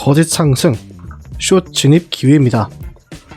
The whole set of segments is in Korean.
거짓 상승, 숏 진입 기회입니다.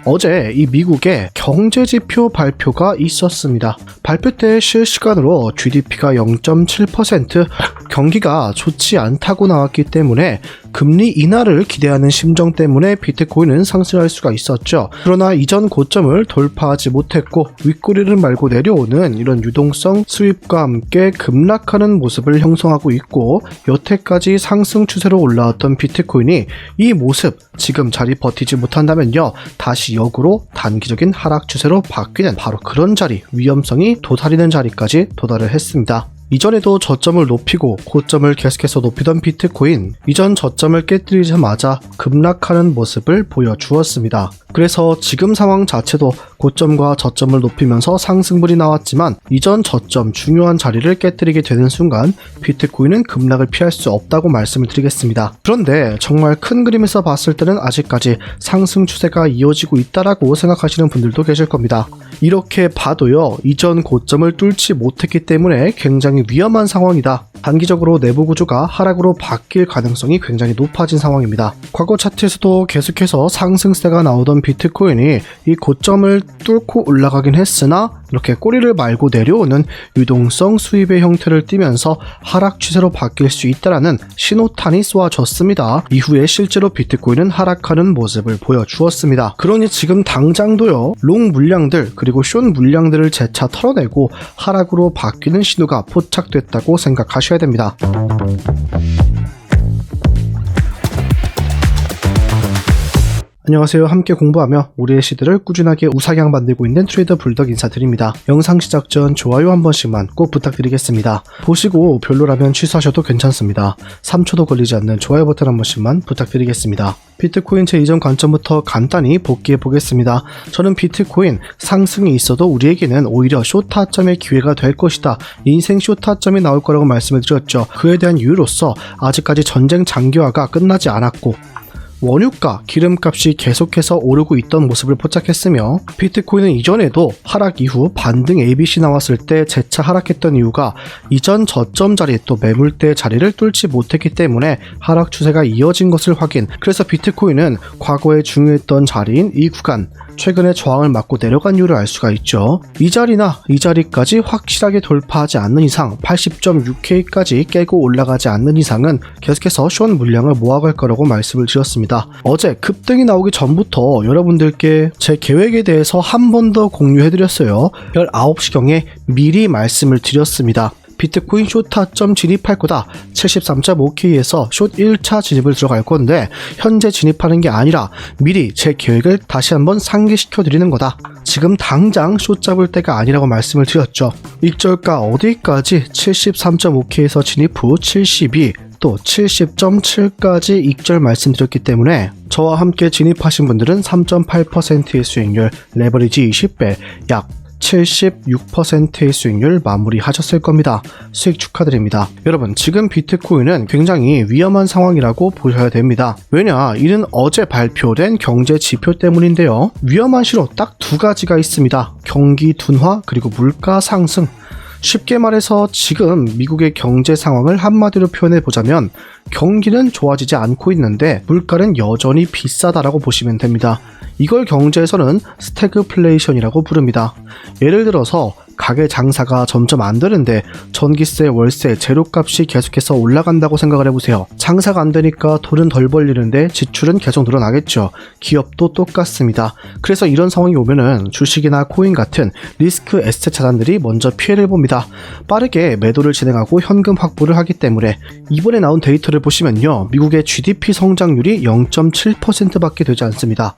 어제 이 미국의 경제지표 발표가 있었습니다. 발표 때 실시간으로 GDP가 0.7%, 경기가 좋지 않다고 나왔기 때문에 금리 인하를 기대하는 심정 때문에 비트코인은 상승할 수가 있었죠. 그러나 이전 고점을 돌파하지 못했고 윗꼬리를 말고 내려오는 이런 유동성 수입과 함께 급락하는 모습을 형성하고 있고, 여태까지 상승 추세로 올라왔던 비트코인이 이 모습 지금 자리 버티지 못한다면요, 다시 역으로 단기적인 하락 추세로 바뀌는 바로 그런 자리, 위험성이 도사리는 자리까지 도달을 했습니다. 이전에도 저점을 높이고 고점을 계속해서 높이던 비트코인, 이전 저점을 깨뜨리자마자 급락하는 모습을 보여주었습니다. 그래서 지금 상황 자체도 고점과 저점을 높이면서 상승분이 나왔지만 이전 저점 중요한 자리를 깨뜨리게 되는 순간 비트코인은 급락을 피할 수 없다고 말씀을 드리겠습니다. 그런데 정말 큰 그림에서 봤을 때는 아직까지 상승 추세가 이어지고 있다라고 생각하시는 분들도 계실 겁니다. 이렇게 봐도요, 이전 고점을 뚫지 못했기 때문에 굉장히 위험한 상황이다. 단기적으로 내부 구조가 하락으로 바뀔 가능성이 굉장히 높아진 상황입니다. 과거 차트에서도 계속해서 상승세가 나오던 비트코인이 이 고점을 뚫고 올라가긴 했으나 이렇게 꼬리를 말고 내려오는 유동성 수입의 형태를 띠면서 하락 추세로 바뀔 수 있다라는 신호탄이 쏘아졌습니다. 이후에 실제로 비트코인은 하락하는 모습을 보여주었습니다. 그러니 지금 당장도요, 롱 물량들 그리고 숏 물량들을 재차 털어내고 하락으로 바뀌는 신호가 포착됐다고 생각하셔야 됩니다. 안녕하세요. 함께 공부하며 우리의 시대를 꾸준하게 우상향 만들고 있는 트레이더 불덕 인사드립니다. 영상 시작 전 좋아요 한 번씩만 꼭 부탁드리겠습니다. 보시고 별로라면 취소하셔도 괜찮습니다. 3초도 걸리지 않는 좋아요 버튼 한 번씩만 부탁드리겠습니다. 비트코인 제 이전 관점부터 간단히 복귀해 보겠습니다. 저는 비트코인 상승이 있어도 우리에게는 오히려 숏타점의 기회가 될 것이다, 인생 숏타점이 나올 거라고 말씀을 드렸죠. 그에 대한 이유로서 아직까지 전쟁 장기화가 끝나지 않았고 원유가, 기름값이 계속해서 오르고 있던 모습을 포착했으며, 비트코인은 이전에도 하락 이후 반등 ABC 나왔을 때 재차 하락했던 이유가 이전 저점 자리 또 매물대 자리를 뚫지 못했기 때문에 하락 추세가 이어진 것을 확인. 그래서 비트코인은 과거에 중요했던 자리인 이 구간, 최근에 저항을 맞고 내려간 이유를 알 수가 있죠. 이 자리나 이 자리까지 확실하게 돌파하지 않는 이상, 80.6K까지 깨고 올라가지 않는 이상은 계속해서 숏 물량을 모아갈 거라고 말씀을 드렸습니다. 어제 급등이 나오기 전부터 여러분들께 제 계획에 대해서 한 번 더 공유해드렸어요. 19시경에 미리 말씀을 드렸습니다. 비트코인 숏 타점 진입할 거다. 73.5K에서 숏 1차 진입을 들어갈 건데 현재 진입하는 게 아니라 미리 제 계획을 다시 한번 상기시켜 드리는 거다. 지금 당장 숏 잡을 때가 아니라고 말씀을 드렸죠. 익절가 어디까지 73.5K에서 진입 후 72, 또 70.7까지 익절 말씀드렸기 때문에 저와 함께 진입하신 분들은 3.8%의 수익률, 레버리지 20배, 약 76%의 수익률 마무리하셨을 겁니다. 수익 축하드립니다. 여러분, 지금 비트코인은 굉장히 위험한 상황이라고 보셔야 됩니다. 왜냐, 이는 어제 발표된 경제 지표 때문인데요. 위험한 신호 딱 두 가지가 있습니다. 경기 둔화 그리고 물가 상승. 쉽게 말해서 지금 미국의 경제 상황을 한마디로 표현해 보자면 경기는 좋아지지 않고 있는데 물가는 여전히 비싸다라고 보시면 됩니다. 이걸 경제에서는 스태그플레이션이라고 부릅니다. 예를 들어서 가게 장사가 점점 안 되는데 전기세, 월세, 재료값이 계속해서 올라간다고 생각을 해보세요. 장사가 안 되니까 돈은 덜 벌리는데 지출은 계속 늘어나겠죠. 기업도 똑같습니다. 그래서 이런 상황이 오면은 주식이나 코인 같은 리스크 에셋 자산들이 먼저 피해를 봅니다. 빠르게 매도를 진행하고 현금 확보를 하기 때문에 이번에 나온 데이터를 보시면요, 미국의 GDP 성장률이 0.7%밖에 되지 않습니다.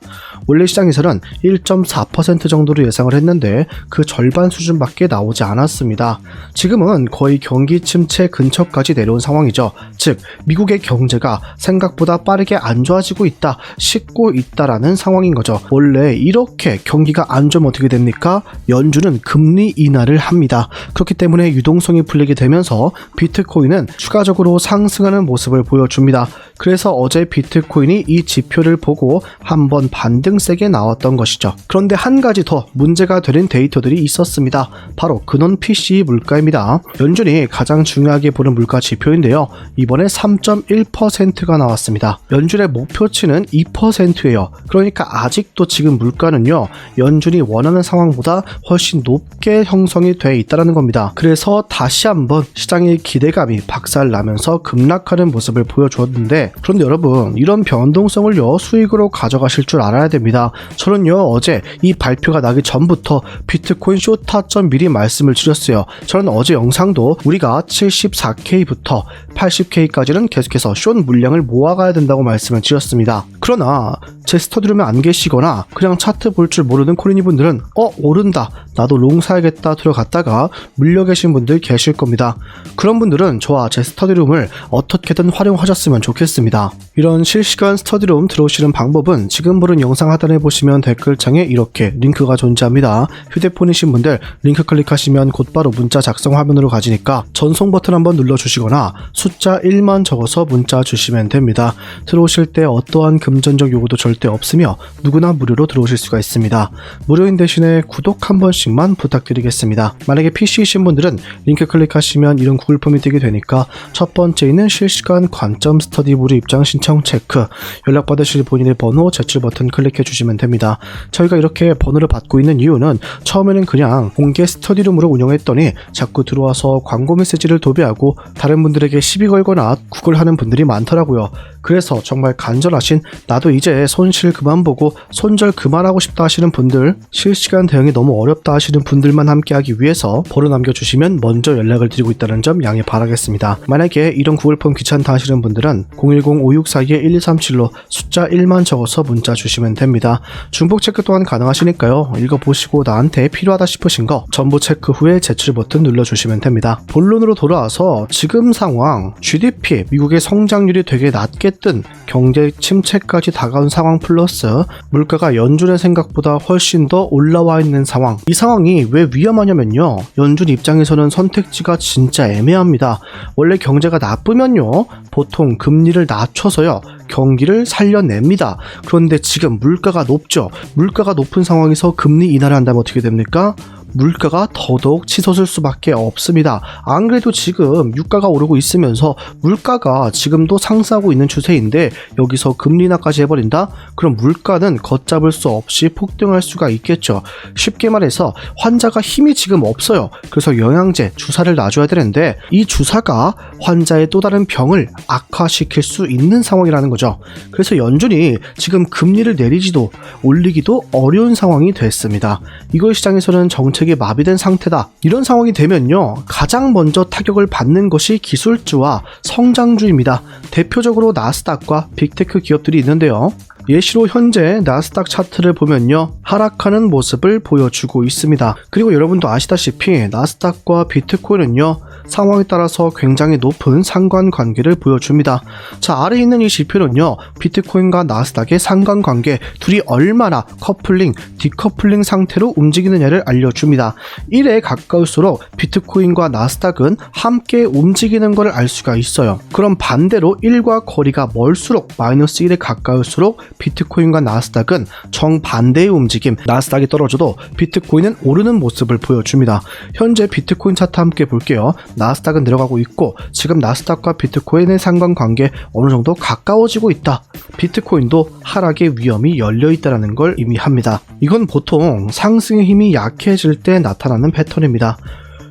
원래 시장에서는 1.4% 정도로 예상을 했는데 그 절반 수준밖에 나오지 않았습니다. 지금은 거의 경기 침체 근처까지 내려온 상황이죠. 즉, 미국의 경제가 생각보다 빠르게 안 좋아지고 있다, 식고 있다라는 상황인 거죠. 원래 이렇게 경기가 안 좋으면 어떻게 됩니까? 연준은 금리 인하를 합니다. 그렇기 때문에 유동성이 풀리게 되면서 비트코인은 추가적으로 상승하는 모습을 보여줍니다. 그래서 어제 비트코인이 이 지표를 보고 한번 반등 세게 나왔던 것이죠. 그런데 한 가지 더 문제가 되는 데이터들이 있었습니다. 바로 근원 PCE 물가입니다. 연준이 가장 중요하게 보는 물가 지표인데요. 이번에 3.1%가 나왔습니다. 연준의 목표치는 2%예요. 그러니까 아직도 지금 물가는요, 연준이 원하는 상황보다 훨씬 높게 형성이 돼 있다는 겁니다. 그래서 다시 한번 시장의 기대감이 박살나면서 급락하는 모습을 보여주었는데, 그런데 여러분, 이런 변동성을요 수익으로 가져가실 줄 알아야 됩니다. 저는요 어제 이 발표가 나기 전부터 비트코인 숏타점 미리 말씀을 드렸어요. 저는 어제 영상도 우리가 74K부터 80K까지는 계속해서 숏 물량을 모아가야 된다고 말씀을 드렸습니다. 그러나 제 스터디룸에 안 계시거나 그냥 차트 볼 줄 모르는 코리니 분들은 오른다, 나도 롱 사야겠다 들어갔다가 물려 계신 분들 계실 겁니다. 그런 분들은 저와 제 스터디룸을 어떻게든 활용하셨으면 좋겠습니다. 이런 실시간 스터디룸 들어오시는 방법은 지금 보는 영상 하단에 보시면 댓글창에 이렇게 링크가 존재합니다. 휴대폰이신 분들 링크 클릭하시면 곧바로 문자 작성 화면으로 가지니까 전송 버튼 한번 눌러주시거나 숫자 1만 적어서 문자 주시면 됩니다. 들어오실 때 어떠한 금전적 요구도 절대 없으며 누구나 무료로 들어오실 수가 있습니다. 무료인 대신에 구독 한 번씩만 부탁드리겠습니다. 만약에 PC이신 분들은 링크 클릭하시면 이런 구글 폼이 뜨게 되니까 첫 번째는 실시간 관점 스터디 무료 입장 신청 체크, 연락받으실 본인의 번호 제출 버튼 클릭해 주시면 됩니다. 저희가 이렇게 번호를 받고 있는 이유는 처음에는 그냥 공개 스터디룸으로 운영했더니 자꾸 들어와서 광고 메시지를 도배하고 다른 분들에게 시비 걸거나 구걸하는 분들이 많더라고요. 그래서 정말 간절하신, 나도 이제 손실 그만 보고 손절 그만하고 싶다 하시는 분들, 실시간 대응이 너무 어렵다 하시는 분들만 함께하기 위해서 번호 남겨주시면 먼저 연락을 드리고 있다는 점 양해 바라겠습니다. 만약에 이런 구글폼 귀찮다 하시는 분들은 010-5642-1237로 숫자 1만 적어서 문자 주시면 됩니다. 중복 체크 또한 가능하시니까요. 읽어보시고 나한테 필요하다 싶으신 거 전부 체크 후에 제출 버튼 눌러주시면 됩니다. 본론으로 돌아와서 지금 상황, GDP, 미국의 성장률이 되게 낮게 뜬 경제 침체까지 다가온 상황 플러스 물가가 연준의 생각보다 훨씬 더 올라와 있는 상황, 이 상황이 왜 위험하냐면요, 연준 입장에서는 선택지가 진짜 애매합니다. 원래 경제가 나쁘면요 보통 금리를 낮춰서요 경기를 살려냅니다. 그런데 지금 물가가 높죠. 물가가 높은 상황에서 금리 인하를 한다면 어떻게 됩니까? 물가가 더더욱 치솟을 수밖에 없습니다. 안 그래도 지금 유가가 오르고 있으면서 물가가 지금도 상승하고 있는 추세인데 여기서 금리 인하까지 해버린다? 그럼 물가는 걷잡을 수 없이 폭등할 수가 있겠죠. 쉽게 말해서 환자가 힘이 지금 없어요. 그래서 영양제, 주사를 놔줘야 되는데 이 주사가 환자의 또 다른 병을 악화시킬 수 있는 상황이라는 거죠. 그래서 연준이 지금 금리를 내리지도 올리기도 어려운 상황이 됐습니다. 이걸 시장에서는 정책이 마비된 상태다, 이런 상황이 되면요 가장 먼저 타격을 받는 것이 기술주와 성장주입니다. 대표적으로 나스닥과 빅테크 기업들이 있는데요, 예시로 현재 나스닥 차트를 보면요 하락하는 모습을 보여주고 있습니다. 그리고 여러분도 아시다시피 나스닥과 비트코인은요 상황에 따라서 굉장히 높은 상관관계를 보여줍니다. 자, 아래에 있는 이 지표는요 비트코인과 나스닥의 상관관계, 둘이 얼마나 커플링, 디커플링 상태로 움직이느냐를 알려줍니다. 1에 가까울수록 비트코인과 나스닥은 함께 움직이는 것을 알 수가 있어요. 그럼 반대로 1과 거리가 멀수록 마이너스 1에 가까울수록 비트코인과 나스닥은 정반대의 움직임, 나스닥이 떨어져도 비트코인은 오르는 모습을 보여줍니다. 현재 비트코인 차트 함께 볼게요. 나스닥은 내려가고 있고 지금 나스닥과 비트코인의 상관관계 어느 정도 가까워지고 있다. 비트코인도 하락의 위험이 열려있다는 걸 의미합니다. 이건 보통 상승의 힘이 약해질 때 나타나는 패턴입니다.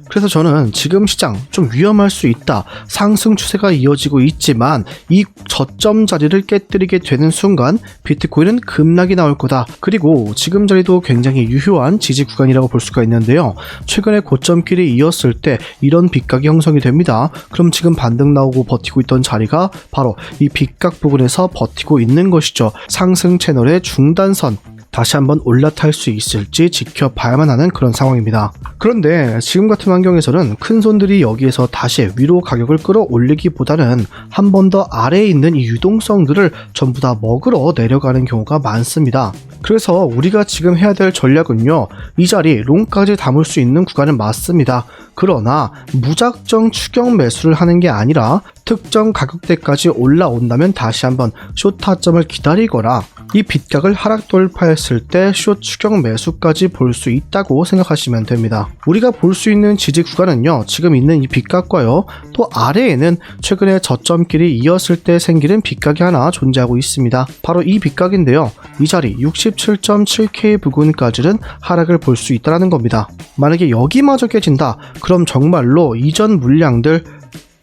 그래서 저는 지금 시장 좀 위험할 수 있다, 상승 추세가 이어지고 있지만 이 저점 자리를 깨뜨리게 되는 순간 비트코인은 급락이 나올 거다. 그리고 지금 자리도 굉장히 유효한 지지 구간이라고 볼 수가 있는데요, 최근에 고점길이 이었을 때 이런 빗각이 형성이 됩니다. 그럼 지금 반등 나오고 버티고 있던 자리가 바로 이 빗각 부분에서 버티고 있는 것이죠. 상승 채널의 중단선, 다시 한번 올라탈 수 있을지 지켜봐야만 하는 그런 상황입니다. 그런데 지금 같은 환경에서는 큰 손들이 여기에서 다시 위로 가격을 끌어올리기보다는 한 번 더 아래에 있는 이 유동성들을 전부 다 먹으러 내려가는 경우가 많습니다. 그래서 우리가 지금 해야 될 전략은요, 이 자리 롱까지 담을 수 있는 구간은 맞습니다. 그러나 무작정 추격 매수를 하는 게 아니라 특정 가격대까지 올라온다면 다시 한번 숏 타점을 기다리거나 이 빗각을 하락 돌파했을 때 숏 추격 매수까지 볼 수 있다고 생각하시면 됩니다. 우리가 볼 수 있는 지지 구간은요, 지금 있는 이 빗각과요, 또 아래에는 최근에 저점끼리 이었을 때 생기는 빗각이 하나 존재하고 있습니다. 바로 이 빗각인데요, 이 자리 67.7K 부근까지는 하락을 볼 수 있다는 겁니다. 만약에 여기마저 깨진다, 그럼 정말로 이전 물량들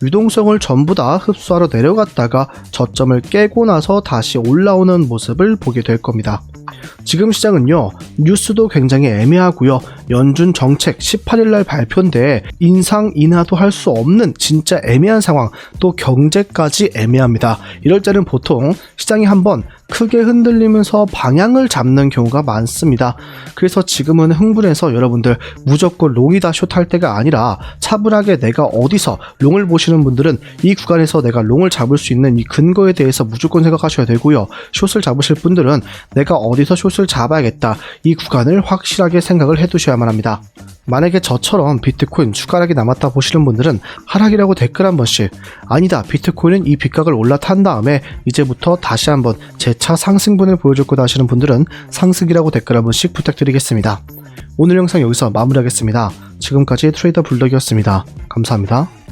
유동성을 전부 다 흡수하러 내려갔다가 저점을 깨고 나서 다시 올라오는 모습을 보게 될 겁니다. 지금 시장은요, 뉴스도 굉장히 애매하고요, 연준 정책 18일날 발표인데 인상 인하도 할 수 없는 진짜 애매한 상황, 또 경제까지 애매합니다. 이럴 때는 보통 시장이 한번 크게 흔들리면서 방향을 잡는 경우가 많습니다. 그래서 지금은 흥분해서 여러분들 무조건 롱이다 숏할 때가 아니라 차분하게 내가 어디서 롱을 보시는 분들은 이 구간에서 내가 롱을 잡을 수 있는 이 근거에 대해서 무조건 생각하셔야 되고요, 숏을 잡으실 분들은 내가 어디서 숏을 잡아야겠다, 이 구간을 확실하게 생각을 해두셔야만 합니다. 만약에 저처럼 비트코인 추가락이 남았다 보시는 분들은 하락이라고 댓글 한 번씩, 아니다 비트코인은 이 빗각을 올라탄 다음에 이제부터 다시 한번 재차 상승분을 보여줄 거다 하시는 분들은 상승이라고 댓글 한 번씩 부탁드리겠습니다. 오늘 영상 여기서 마무리하겠습니다. 지금까지 트레이더 불덕이었습니다. 감사합니다.